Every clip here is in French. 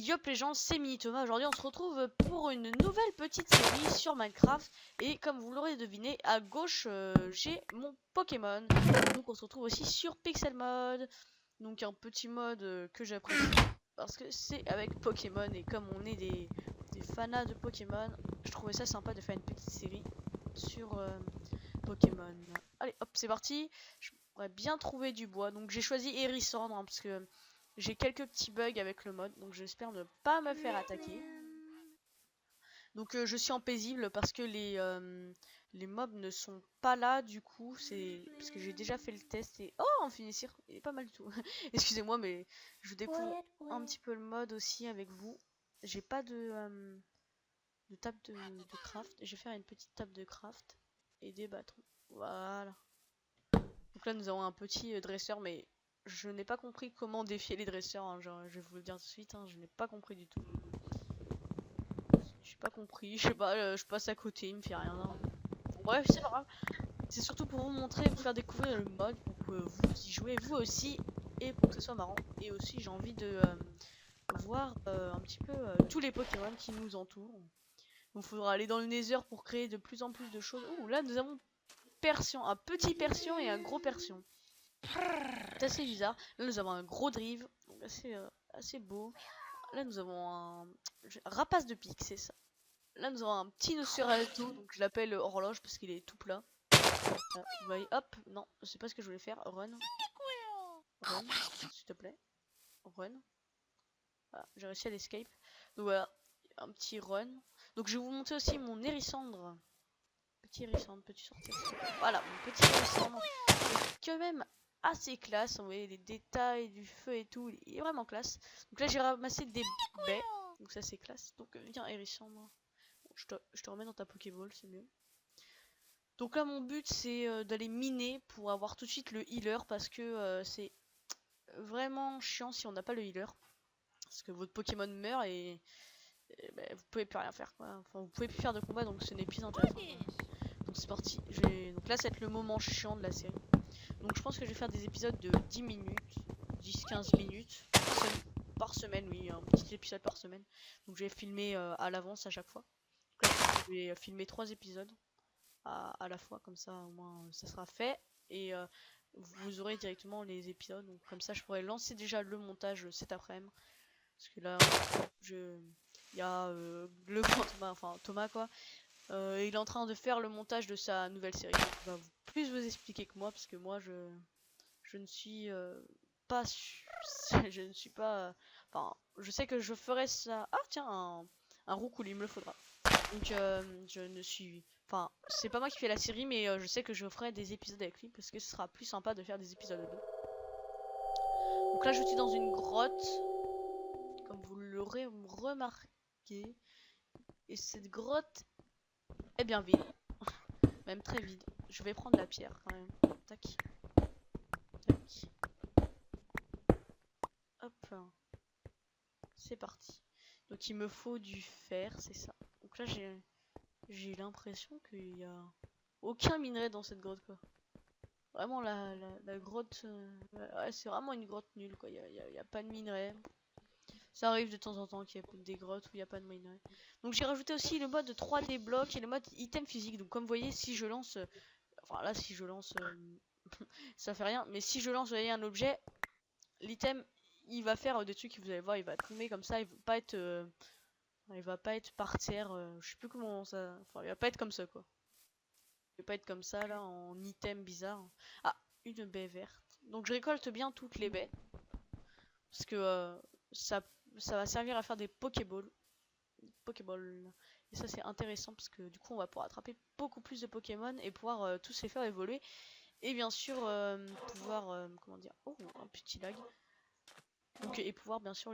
Yop les gens, c'est Mini Thomas. Aujourd'hui on se retrouve pour une nouvelle petite série sur Minecraft. Et comme vous l'aurez deviné, à gauche j'ai mon Pokémon. Donc on se retrouve aussi sur Pixel Mode. Donc un petit mode que j'apprécie parce que c'est avec Pokémon. Et comme on est des fanas de Pokémon, je trouvais ça sympa de faire une petite série sur Pokémon. Allez hop, c'est parti. J'aurais bien trouvé du bois. Donc j'ai choisi Hérissandre hein, parce que j'ai quelques petits bugs avec le mode, donc j'espère ne pas me faire attaquer. Donc je suis en paisible parce que les mobs ne sont pas là du coup, c'est parce que j'ai déjà fait le test et... Oh, on finit sur... Il est pas mal du tout. Excusez-moi mais je découvre un petit peu le mode aussi avec vous. J'ai pas de table de craft, je vais faire une petite table de craft et des bâtons. Voilà. Donc là nous avons un petit dresseur mais... Je n'ai pas compris comment défier les dresseurs, hein, genre, je vais vous le dire tout de suite, hein, je n'ai pas compris du tout. J'ai pas compris, je sais pas, je passe à côté, il me fait rien. Hein. Bon, bref, c'est pas grave. C'est surtout pour vous montrer, vous faire découvrir le mode, pour que vous y jouez vous aussi, et pour que ce soit marrant. Et aussi, j'ai envie de voir un petit peu tous les Pokémon qui nous entourent. Donc, il faudra aller dans le Nether pour créer de plus en plus de choses. Ouh, là, nous avons Persian, un petit Persian et un gros Persian. C'est assez bizarre. Là, nous avons un gros drive, donc assez beau. Là, nous avons un rapace de pique, c'est ça. Là, nous avons un petit Nosferatu, donc je l'appelle horloge parce qu'il est tout plat. Là, vous voyez, hop, non, je sais pas ce que je voulais faire. Run. Run, s'il te plaît. Run. Voilà, j'ai réussi à l'escape. Donc voilà, un petit run. Donc je vais vous montrer aussi mon Hérissandre. Petit Hérissandre, petit sortir. Voilà, mon petit Hérissandre. Quand même assez classe, vous voyez les détails du feu et tout, il est vraiment classe. Donc là j'ai ramassé des baies, donc ça c'est classe. Donc viens Hérissandre, bon, je te remets dans ta Pokéball, c'est mieux. Donc là mon but c'est d'aller miner pour avoir tout de suite le healer parce que c'est vraiment chiant si on n'a pas le healer. Parce que votre Pokémon meurt et bah, vous pouvez plus rien faire quoi. Enfin vous pouvez plus faire de combat donc ce n'est plus intéressant. Donc c'est parti, donc là ça va être le moment chiant de la série. Donc je pense que je vais faire des épisodes de 10 minutes, 10-15 minutes par semaine, oui, un petit épisode par semaine. Donc je vais filmer à l'avance à chaque fois. Donc là, je vais filmer 3 épisodes à la fois, comme ça au moins ça sera fait. Et vous aurez directement les épisodes, donc comme ça je pourrais lancer déjà le montage cet après-midi. Parce que là, il y a le grand Thomas, enfin Thomas quoi. Il est en train de faire le montage de sa nouvelle série. Il va plus vous expliquer que moi, parce que moi je ne suis pas je ne suis pas enfin je sais que je ferai ça. Ah tiens, un roucoule, il me le faudra. Donc je ne suis enfin c'est pas moi qui fais la série mais je sais que je ferai des épisodes avec lui parce que ce sera plus sympa de faire des épisodes à deux. Donc là je suis dans une grotte comme vous l'aurez remarqué et cette grotte est bien vide, même très vide. Je vais prendre la pierre quand même. Tac. Tac. Hop. C'est parti. Donc il me faut du fer, c'est ça. Donc là j'ai l'impression qu'il y a aucun minerai dans cette grotte quoi. Vraiment la grotte, ouais, c'est vraiment une grotte nulle quoi. Y a pas de minerai. Ça arrive de temps en temps qu'il y a des grottes où il n'y a pas de minerai. Donc j'ai rajouté aussi le mode 3D bloc et le mode item physique. Donc comme vous voyez, si je lance, enfin là si je lance, ça fait rien. Mais si je lance, vous voyez, un objet, l'item il va faire des trucs, vous allez voir, il va tomber comme ça, il va pas être par terre, je sais plus comment ça, enfin il va pas être comme ça quoi. Il va pas être comme ça là en item bizarre. Ah, une baie verte. Donc je récolte bien toutes les baies parce que ça va servir à faire des Pokéballs. Et ça c'est intéressant parce que du coup on va pouvoir attraper beaucoup plus de Pokémon et pouvoir tous les faire évoluer. Et bien sûr pouvoir comment dire, oh un petit lag. Donc et pouvoir bien sûr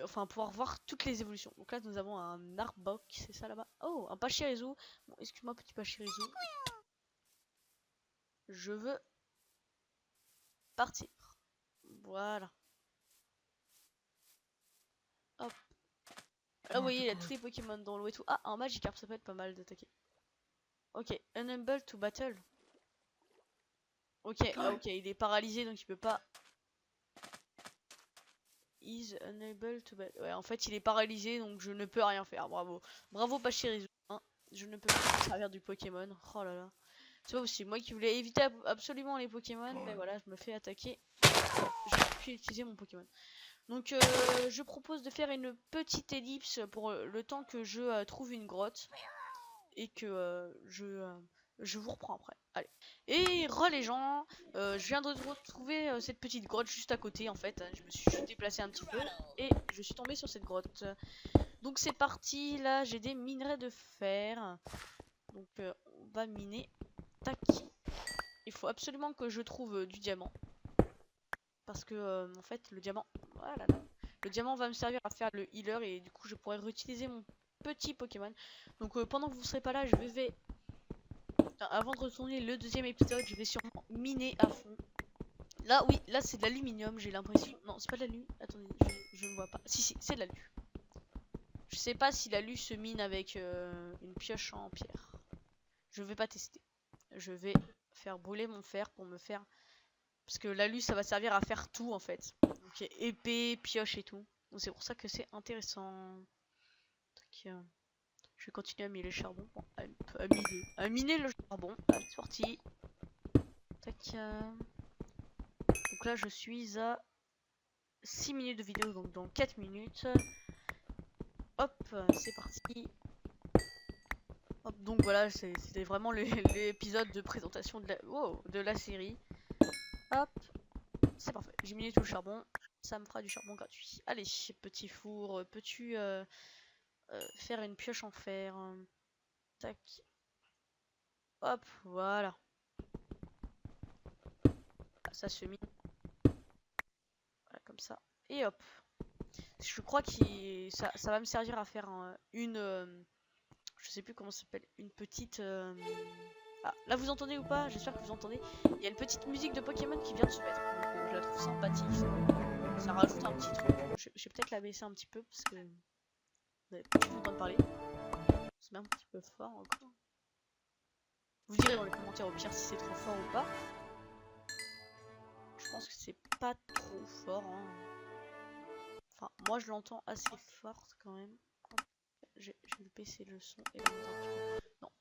enfin pouvoir voir toutes les évolutions. Donc là nous avons un Arbok, c'est ça là-bas. Oh, un Pachirisu. Bon, excuse-moi petit Pachirisu. Je veux partir. Voilà. Hop. Là vous voyez, il y a tous les Pokémon dans l'eau et tout. Ah, un Magikarp, ça peut être pas mal d'attaquer. Ok, Unable to battle. Ok, ah, ok, il est paralysé donc il peut pas. is unable to... Ouais, en fait, il est paralysé, donc je ne peux rien faire. Bravo. Bravo, Pachirisu. Hein. Je ne peux pas me servir du Pokémon. Oh là là. C'est pas possible. Moi qui voulais éviter absolument les Pokémon, mais voilà, je me fais attaquer. Je ne peux plus utiliser mon Pokémon. Donc, je propose de faire une petite ellipse pour le temps que je trouve une grotte. Et que je vous reprends après. Allez. Et les gens, je viens de retrouver cette petite grotte juste à côté en fait. Je me suis juste déplacé un petit peu et je suis tombé sur cette grotte. Donc c'est parti, là j'ai des minerais de fer. Donc on va miner. Tac. Il faut absolument que je trouve du diamant. Parce que en fait le diamant... Voilà, là. Le diamant va me servir à faire le healer et du coup je pourrais réutiliser mon petit Pokémon. Donc pendant que vous serez pas là, je vais... Avant de retourner le deuxième épisode, je vais sûrement miner à fond. Là, oui, là c'est de l'aluminium, j'ai l'impression. Non, c'est pas de l'alu. Attendez, je ne vois pas. Si, c'est de l'alu. Je sais pas si l'alu se mine avec une pioche en pierre. Je vais pas tester. Je vais faire brûler mon fer pour me faire... Parce que l'alu, ça va servir à faire tout en fait. Donc épée, pioche et tout. Donc c'est pour ça que c'est intéressant. Donc, je vais continuer à miner le charbon. Bon, à miner le charbon. Allez, c'est parti. Tac. Donc là, je suis à 6 minutes de vidéo, donc dans 4 minutes. Hop, c'est parti. Hop, donc voilà, c'était vraiment l'épisode de présentation de la série. Hop, c'est parfait. J'ai miné tout le charbon. Ça me fera du charbon gratuit. Allez, petit four, peux-tu faire une pioche en fer? Tac. Hop, voilà. Ça se mine. Voilà, comme ça. Et hop. Je crois que ça va me servir à faire je sais plus comment ça s'appelle, une petite... Ah, là vous entendez ou pas? J'espère que vous entendez. Il y a une petite musique de Pokémon qui vient de se mettre. Donc je la trouve sympathique. Ça rajoute un petit truc. Je vais peut-être la baisser un petit peu parce que vous n'avez pas le temps de parler. C'est même un petit peu fort encore. Vous direz dans les commentaires au pire si c'est trop fort ou pas. Je pense que c'est pas trop fort. Hein. Enfin, moi je l'entends assez fort quand même. Je vais baisser le son et la monter un petit peu. Non,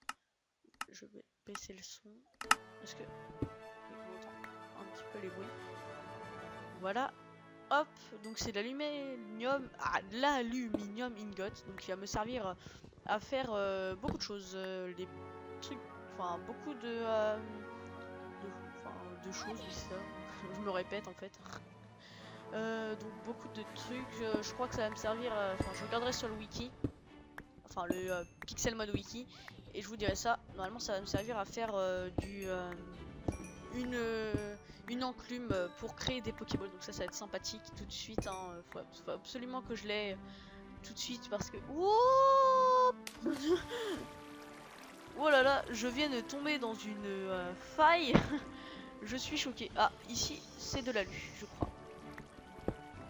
je vais baisser le son. Parce que on entend un petit peu les bruits. Voilà. Hop, donc c'est de l'aluminium. Ah, l'aluminium ingot. Donc il va me servir à faire beaucoup de choses. Les trucs. Enfin, beaucoup de choses, oui, c'est ça. Je me répète en fait. Donc beaucoup de trucs. Je crois que ça va me servir. Enfin, je regarderai sur le wiki. Enfin, le Pixelmon wiki. Et je vous dirai ça. Normalement, ça va me servir à faire une enclume pour créer des Pokéballs. Donc ça va être sympathique tout de suite. Hein. Faut absolument que je l'ai tout de suite parce que... Oh là là, je viens de tomber dans une faille. Je suis choqué. Ah, ici, c'est de l'alu, je crois.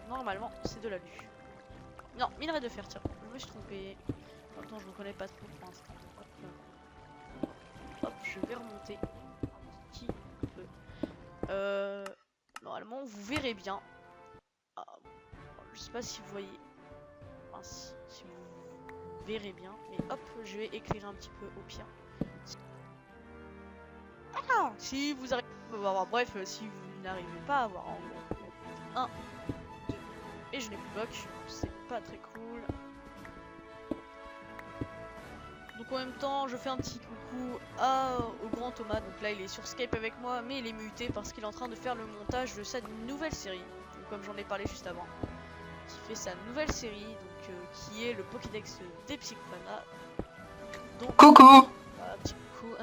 Normalement, c'est de l'alu. Non, minerai de fer, tiens. Je me suis trompé. Attends, je me connais pas trop pour l'instant. Hop, je vais remonter un petit peu. Normalement, vous verrez bien. Ah, je sais pas si vous voyez. Mince, si vous verrez bien. Mais hop, je vais éclairer un petit peu au pire. Ah, si vous arrivez. Bref, si vous n'arrivez pas à voir en gros. 1, 2. Et je n'ai plus bloc. C'est pas très cool. Donc en même temps, je fais un petit coucou au grand Thomas. Donc là, il est sur Skype avec moi, mais il est muté parce qu'il est en train de faire le montage de sa nouvelle série. Donc, comme j'en ai parlé juste avant, qui fait sa nouvelle série, donc qui est le Pokédex des Psychopana. Donc, coucou. Voilà, petit coucou.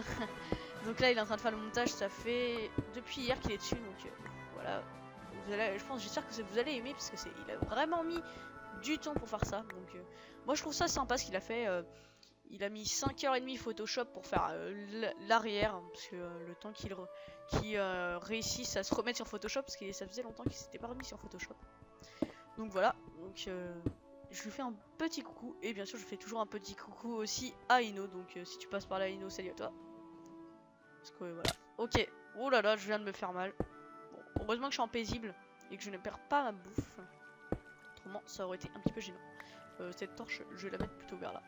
Donc là, il est en train de faire le montage. Ça fait depuis hier qu'il est dessus. Donc voilà. J'espère que vous allez aimer parce que il a vraiment mis du temps pour faire ça. Donc moi, je trouve ça sympa ce qu'il a fait. Il a mis 5h30 Photoshop pour faire l'arrière, parce que le temps qu'il réussisse à se remettre sur Photoshop, parce que ça faisait longtemps qu'il s'était pas remis sur Photoshop. Donc voilà, donc je lui fais un petit coucou, et bien sûr je fais toujours un petit coucou aussi à Ino, donc si tu passes par là Ino, salut à toi. Parce que voilà, ok, oh là là, je viens de me faire mal. Bon, heureusement que je suis en paisible, et que je ne perds pas ma bouffe. ça aurait été un petit peu gênant. Cette torche, je vais la mettre plutôt vers là.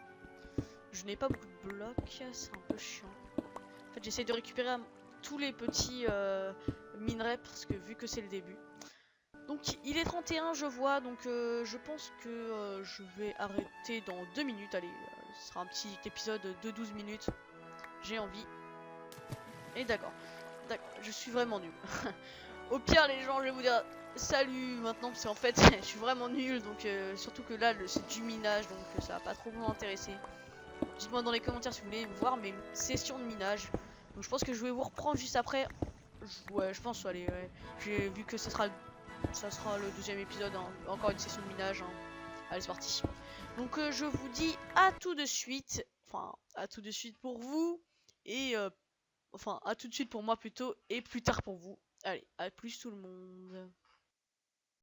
Je n'ai pas beaucoup de blocs, c'est un peu chiant. En fait, j'essaie de récupérer tous les petits minerais parce que vu que c'est le début. Donc il est 31, je vois, donc je pense que je vais arrêter dans 2 minutes. Allez, ce sera un petit épisode de 12 minutes. J'ai envie. Et d'accord, je suis vraiment nul. Au pire les gens, je vais vous dire salut maintenant parce qu'en fait je suis vraiment nul, donc surtout que là c'est du minage, donc ça va pas trop vous intéresser. Dites-moi dans les commentaires si vous voulez voir mes sessions de minage. Donc je pense que je vais vous reprendre juste après. Ouais, je pense, allez, ouais. J'ai vu que ça sera le deuxième épisode, hein. Encore une session de minage, hein. Allez, c'est parti. Donc je vous dis à tout de suite. Enfin, à tout de suite pour vous. Et enfin, à tout de suite pour moi plutôt. Et plus tard pour vous. Allez, à plus tout le monde.